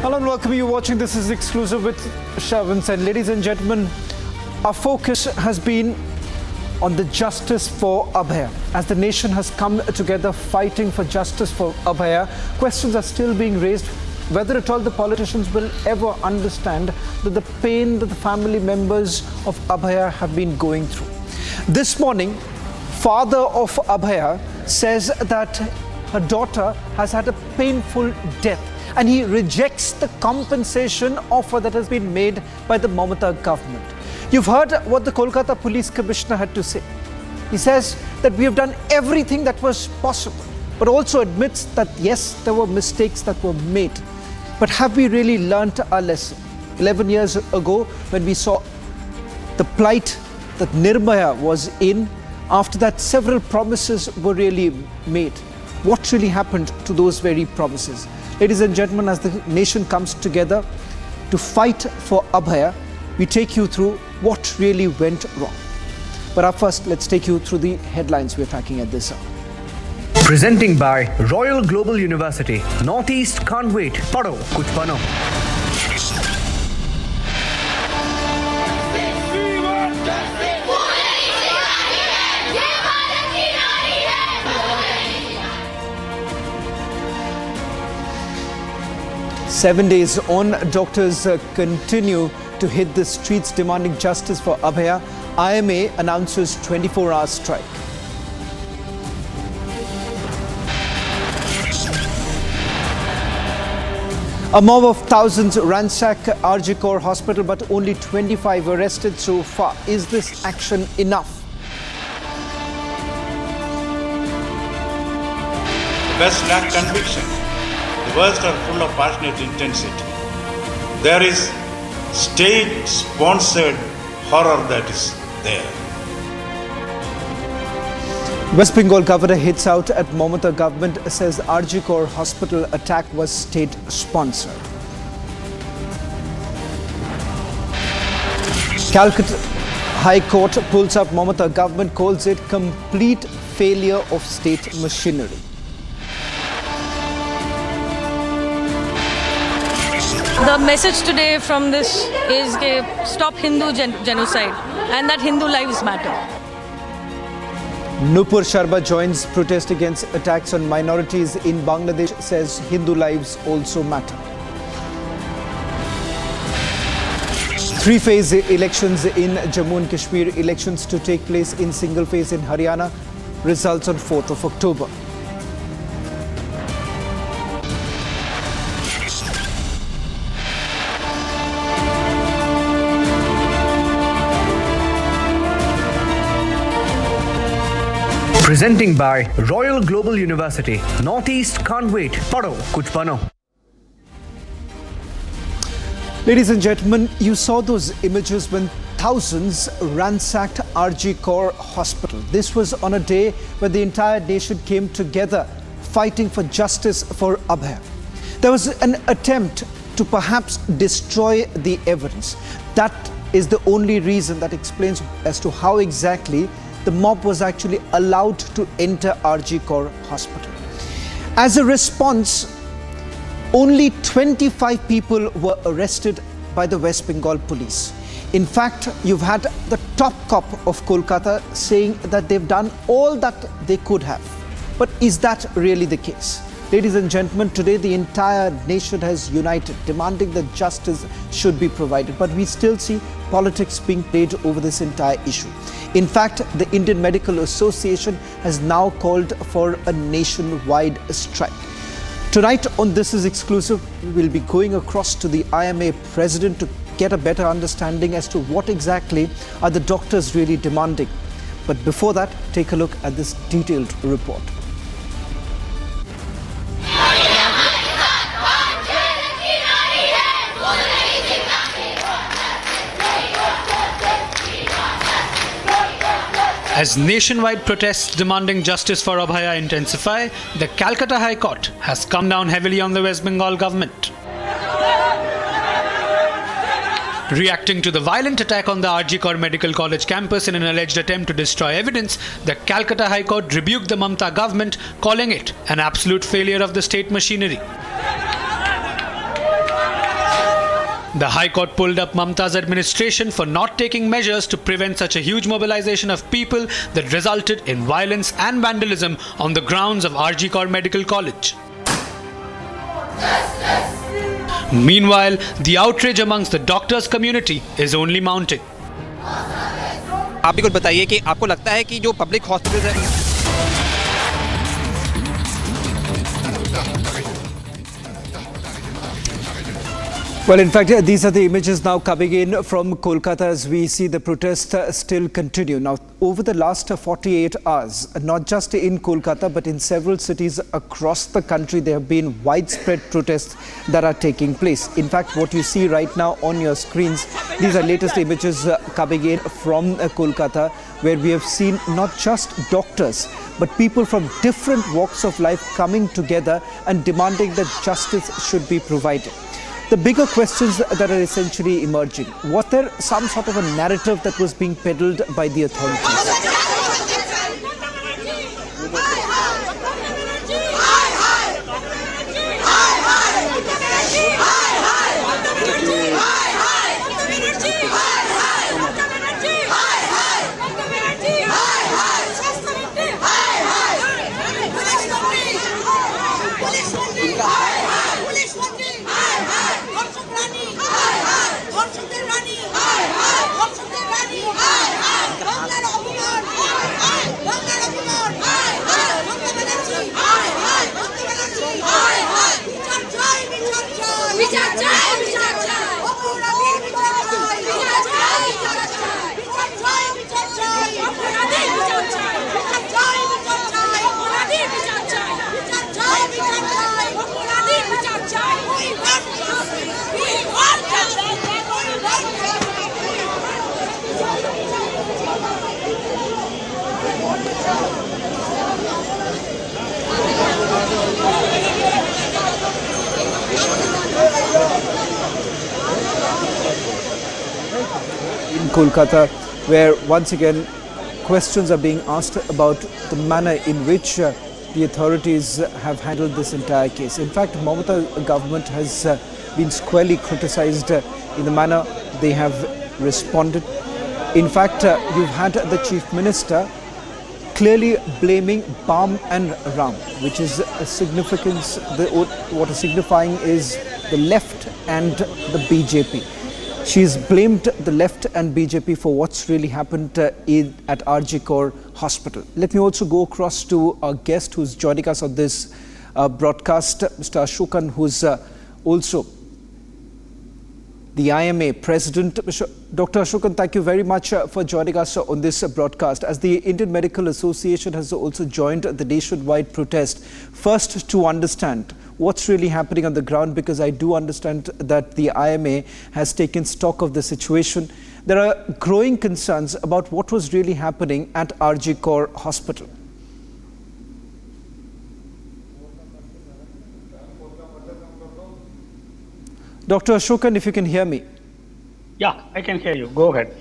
Hello and welcome. You're watching This is Exclusive with Shavins. And ladies and gentlemen, our focus has been on the justice for Abhaya. As the nation has come together fighting for justice for Abhaya, questions are still being raised whether at all the politicians will ever understand the pain that the family members of Abhaya have been going through. This morning, father of Abhaya says that her daughter has had a painful death, and he rejects the compensation offer that has been made by the Mamata government. You've heard what the Kolkata Police Commissioner had to say. He says that we have done everything that was possible, but also admits that yes, there were mistakes that were made. But have we really learnt our lesson? 11 years ago, when we saw the plight that Nirmaya was in, after that several promises were really made. What really happened to those very promises? Ladies and gentlemen, as the nation comes together to fight for Abhaya, we take you through what really went wrong. But up first, let's take you through the headlines we're tracking at this hour. Presenting by Royal Global University. Northeast can't wait. Pado, kuch bano. Seven days on, doctors continue to hit the streets demanding justice for Abhaya. IMA announces 24-hour strike. A mob of thousands ransack Arnab hospital, but only 25 arrested so far. Is this action enough? The best lack conviction. The worst are full of passionate intensity. There is state-sponsored horror that is there. West Bengal governor hits out at Mamata government, says Arnab hospital attack was state-sponsored. Calcutta High Court pulls up Mamata government, calls it complete failure of state machinery. The message today from this is stop Hindu genocide and that Hindu lives matter. Nupur Sharma joins protest against attacks on minorities in Bangladesh, says Hindu lives also matter. Three-phase elections in Jammu and Kashmir, elections to take place in single phase in Haryana, results on 4th of October. Presenting by Royal Global University. Northeast can't wait. Pado, kuch bano. Ladies and gentlemen, you saw those images when thousands ransacked Arnab hospital. This was on a day when the entire nation came together fighting for justice for Abhaya. There was an attempt to perhaps destroy the evidence. That is the only reason that explains as to how exactly the mob was actually allowed to enter Arnab hospital. As a response, only 25 people were arrested by the West Bengal police. In fact, you've had the top cop of Kolkata saying that they've done all that they could have. But is that really the case? Ladies and gentlemen, today the entire nation has united, demanding that justice should be provided. But we still see politics being played over this entire issue. In fact, the Indian Medical Association has now called for a nationwide strike. Tonight on This is Exclusive, we will be going across to the IMA President to get a better understanding as to what exactly are the doctors really demanding. But before that, take a look at this detailed report. As nationwide protests demanding justice for Abhaya intensify, the Calcutta High Court has come down heavily on the West Bengal government. Reacting to the violent attack on the Arnab Medical College campus in an alleged attempt to destroy evidence, the Calcutta High Court rebuked the Mamata government, calling it an absolute failure of the state machinery. The High Court pulled up Mamata's administration for not taking measures to prevent such a huge mobilization of people that resulted in violence and vandalism on the grounds of RG Kaur Medical College. Meanwhile, the outrage amongst the doctors community is only mounting. आप भी कुछ बताइए कि आपको लगता है कि जो पब्लिक हॉस्पिटल्स है Well, in fact, these are the images now coming in from Kolkata as we see the protests still continue. Now, over the last 48 hours, not just in Kolkata, but in several cities across the country, there have been widespread protests that are taking place. In fact, what you see right now on your screens, these are latest images coming in from Kolkata, where we have seen not just doctors, but people from different walks of life coming together and demanding that justice should be provided. The bigger questions that are essentially emerging. Was there some sort of a narrative that was being peddled by the authorities? In Kolkata, where once again questions are being asked about the manner in which the authorities have handled this entire case. In fact, Mamata government has been squarely criticized in the manner they have responded. In fact, you've had the Chief Minister clearly blaming Bam and Ram, which is a significance, what is signifying is the left and the BJP. She's blamed the left and BJP for what's really happened at RG Kaur Hospital. Let me also go across to our guest who's joining us on this broadcast, Mr. Ashokan, who's also the IMA President. Dr. Ashokan, thank you very much for joining us on this broadcast. As the Indian Medical Association has also joined the nationwide protest, first to understand what's really happening on the ground, because I do understand that the IMA has taken stock of the situation. There are growing concerns about what was really happening at RG Kaur Hospital. Dr. Ashokan, if you can hear me. Yeah, I can hear you. Go ahead.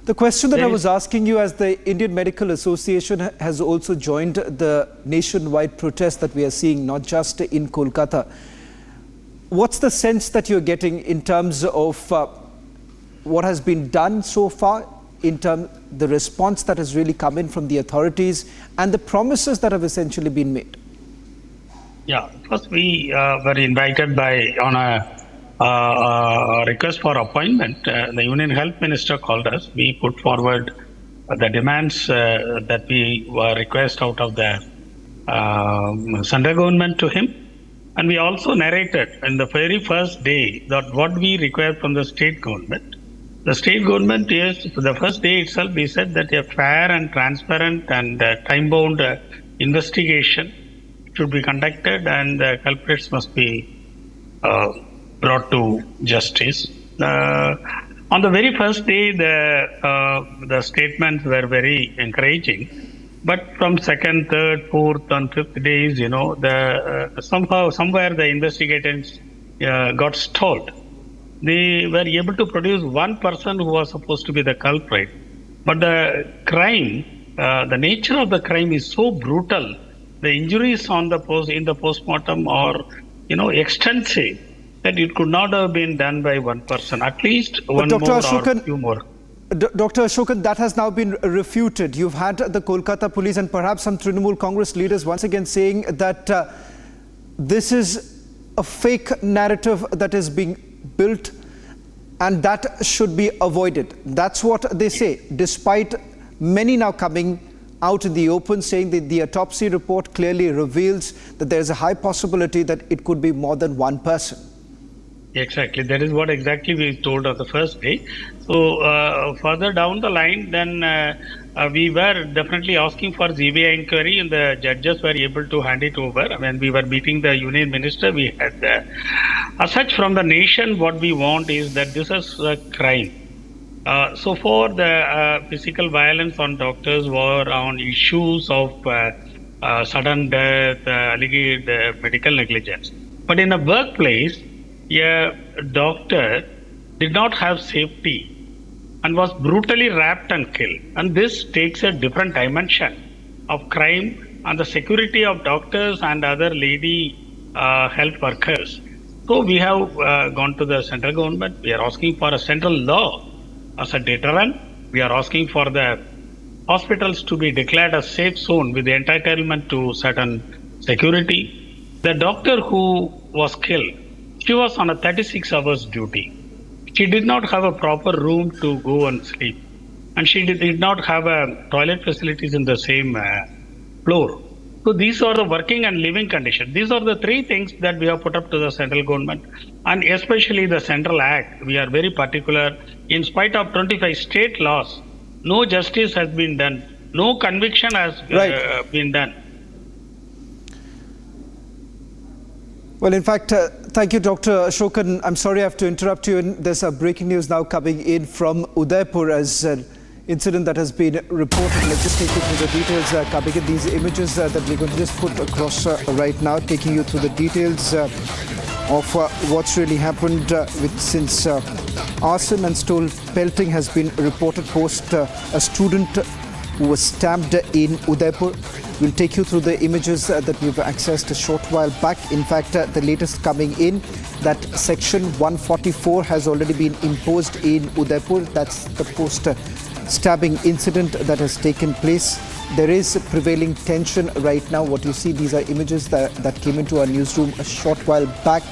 The question that I was asking you, as the Indian Medical Association has also joined the nationwide protest that we are seeing, not just in Kolkata, what's the sense that you're getting in terms of what has been done so far, in terms of the response that has really come in from the authorities and the promises that have essentially been made? Yeah, first we were invited on a request for appointment. The Union Health Minister called us. We put forward the demands that we were request out of the central government to him. And we also narrated in the very first day that what we require from the state government. The state government is, the first day itself, we said that a fair and transparent and time-bound investigation should be conducted and the culprits must be brought to justice. On the very first day, the statements were very encouraging, but from second, third, fourth, and fifth days, somewhere the investigators got stalled. They were able to produce one person who was supposed to be the culprit, but the crime, the nature of the crime is so brutal. The injuries in the postmortem are, extensive. that it could not have been done by one person, at least one Dr. more Ashokan, or few more. Dr. Ashokan, that has now been refuted. You've had the Kolkata police and perhaps some Trinamool Congress leaders once again saying that this is a fake narrative that is being built and that should be avoided. That's what they say, despite many now coming out in the open saying that the autopsy report clearly reveals that there is a high possibility that it could be more than one person. Exactly. That is what exactly we told on the first day. So further down the line, then we were definitely asking for GBI inquiry, and the judges were able to hand it over. When we were meeting the union minister, we had as such from the nation, what we want is that this is a crime. So for the physical violence on doctors were on issues of sudden death, alleged medical negligence. But in a workplace, a doctor did not have safety and was brutally raped and killed. And this takes a different dimension of crime and the security of doctors and other lady health workers. So we have gone to the central government. We are asking for a central law as a deterrent. We are asking for the hospitals to be declared a safe zone with the entitlement to certain security. The doctor who was killed, she was on a 36 hours duty. She did not have a proper room to go and sleep. And she did not have toilet facilities in the same floor. So these are the working and living conditions. These are the three things that we have put up to the central government. And especially the Central Act, we are very particular. In spite of 25 state laws, no justice has been done. No conviction has been done. Well, in fact, thank you, Dr. Ashokan. I'm sorry I have to interrupt you. And there's breaking news now coming in from Udaipur as an incident that has been reported. Let's just take you through the details coming in. These images that we're going to just put across right now, taking you through the details of what's really happened since arson and stole pelting has been reported post a student who was stabbed in Udaipur. We'll take you through the images that we've accessed a short while back. In fact, the latest coming in, that section 144 has already been imposed in Udaipur. That's the post-stabbing incident that has taken place. There is prevailing tension right now. What you see, these are images that came into our newsroom a short while back.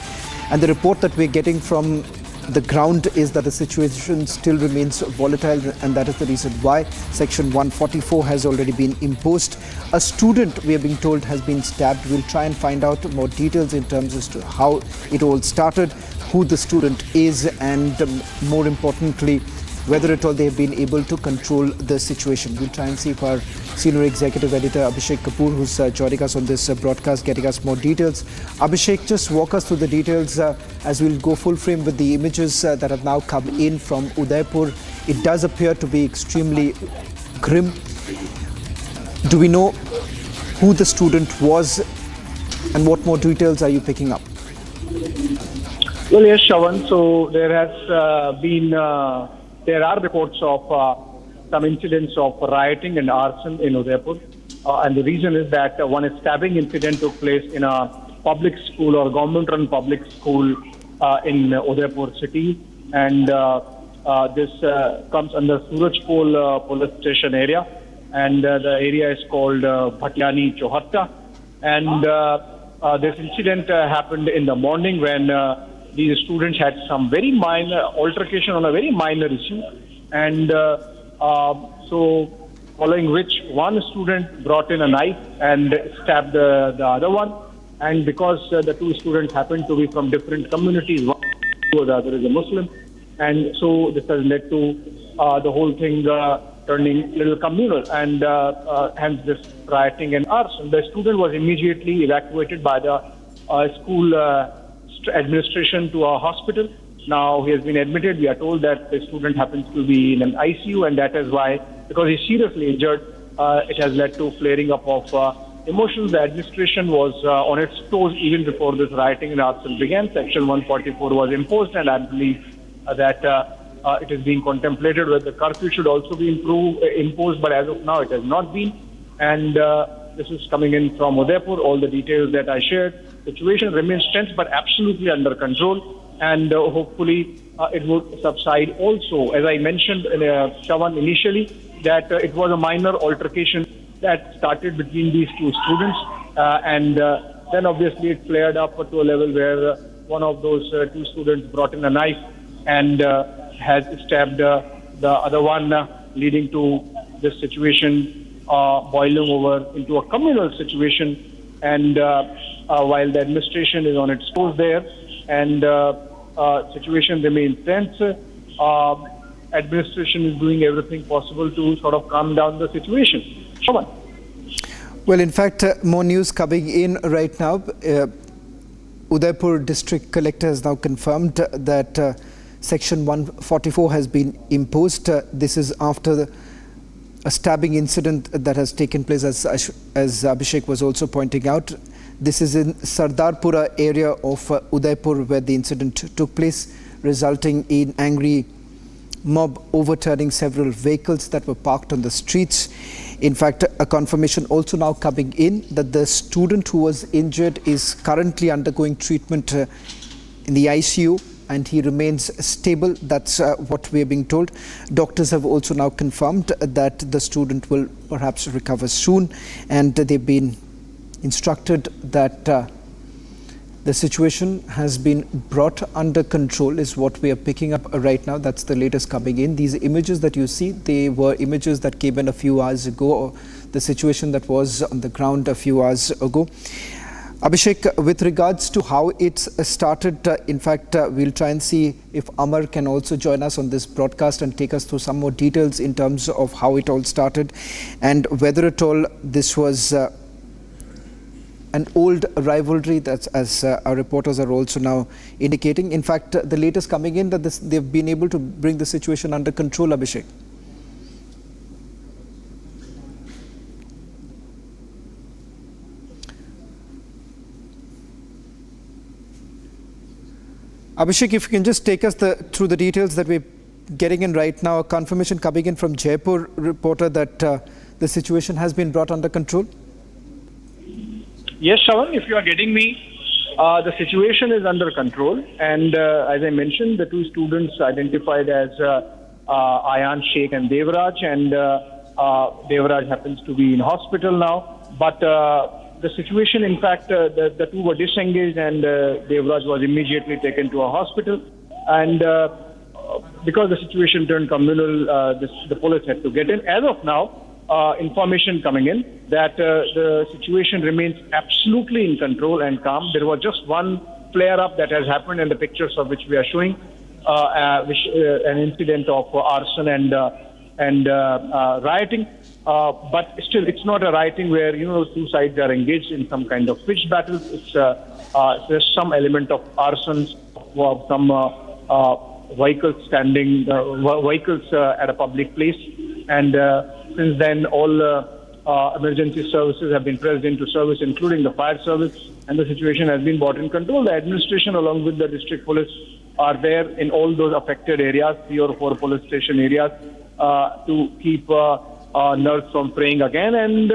And the report that we're getting from the ground is that the situation still remains volatile, and that is the reason why Section 144 has already been imposed. A student, we are being told, has been stabbed. We'll try and find out more details in terms as to how it all started, who the student is, and more importantly, whether at all they have been able to control the situation. We'll try and see if our senior executive editor Abhishek Kapoor, who's joining us on this broadcast, getting us more details. Abhishek, just walk us through the details as we'll go full frame with the images that have now come in from Udaipur. It does appear to be extremely grim. Do we know who the student was and what more details are you picking up? Well, yes, Shawan. So there has there are reports of some incidents of rioting and arson in Udaipur. And the reason is that one stabbing incident took place in a public school or government-run public school in Udaipur city. And this comes under Surajpol police station area. And the area is called Bhatyani Chohatta. And this incident happened in the morning when these students had some very minor altercation on a very minor issue. And so following which one student brought in a knife and stabbed the other one. And because the two students happened to be from different communities, one the other is a Muslim. And so this has led to the whole thing turning a little communal, and hence this rioting and arson. The student was immediately evacuated by the school administration to a hospital. Now he has been admitted. We are told that the student happens to be in an ICU, and that is why, because he's seriously injured, it has led to flaring up of emotions. The administration was on its toes even before this rioting and arson began. Section 144 was imposed, and I believe that it is being contemplated whether the curfew should also be imposed, but as of now it has not been. And this is coming in from Udaipur. All the details that I shared. Situation remains tense but absolutely under control. and hopefully it would subside also. As I mentioned, Shawan, initially, that it was a minor altercation that started between these two students, and then obviously it flared up to a level where one of those two students brought in a knife and has stabbed the other one, leading to this situation boiling over into a communal situation. And while the administration is on its toes there and situation remains tense, administration is doing everything possible to sort of calm down the situation. Shawan. Well, in fact, more news coming in right now. Udaipur District Collector has now confirmed that Section 144 has been imposed. This is after a stabbing incident that has taken place, as Abhishek was also pointing out. This is in Sardarpura area of Udaipur where the incident took place, resulting in angry mob overturning several vehicles that were parked on the streets. In fact, a confirmation also now coming in that the student who was injured is currently undergoing treatment in the ICU and he remains stable. That's what we are being told. Doctors have also now confirmed that the student will perhaps recover soon, and they've been instructed that the situation has been brought under control, is what we are picking up right now. That's the latest coming in. These images that you see, they were images that came in a few hours ago, or the situation that was on the ground a few hours ago. Abhishek, with regards to how it's started, in fact, we'll try and see if Amar can also join us on this broadcast and take us through some more details in terms of how it all started and whether at all this was an old rivalry, that's as our reporters are also now indicating. In fact, the latest coming in that they've been able to bring the situation under control, Abhishek. Abhishek, if you can just take us through the details that we're getting in right now. A confirmation coming in from Jaipur reporter that the situation has been brought under control. Yes, Shawan, if you are getting me, the situation is under control. And as I mentioned, the two students identified as Ayan Sheikh and Devraj, and Devraj happens to be in hospital now. But the situation, in fact, the two were disengaged, and Devraj was immediately taken to a hospital. And because the situation turned communal, the police had to get in. As of now, information coming in that the situation remains absolutely in control and calm. There was just one flare-up that has happened in the pictures of which we are showing, an incident of arson and rioting. But still, it's not a rioting where two sides are engaged in some kind of pitched battle. It's there's some element of arson, of some vehicles standing, vehicles at a public place, and since then, all emergency services have been pressed into service, including the fire service, and the situation has been brought in control. The administration, along with the district police, are there in all those affected areas, 3 or 4 police station areas, to keep nerves from fraying again, and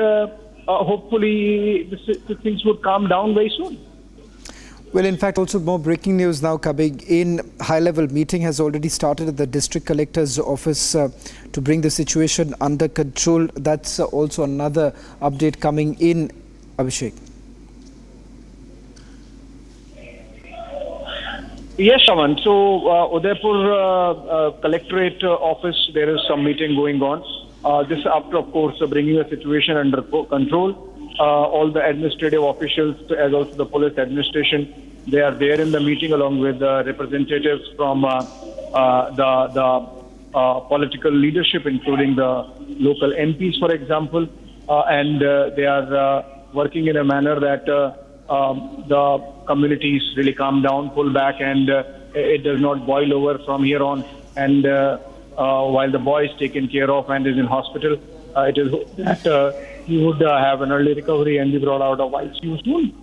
hopefully the things would calm down very soon. Well, in fact, also more breaking news now coming in. High-level meeting has already started at the district collector's office to bring the situation under control. That's also another update coming in, Abhishek. Yes, Shaman. So, Udaipur Collectorate Office, there is some meeting going on. This after, of course, bringing the situation under control. All the administrative officials, as also the police administration, they are there in the meeting along with representatives from the political leadership, including the local MPs, for example, and they are working in a manner that the communities really calm down, pull back, and it does not boil over from here on. And while the boy is taken care of and is in hospital, it is hoped that he would have an early recovery and be brought out of ICU soon.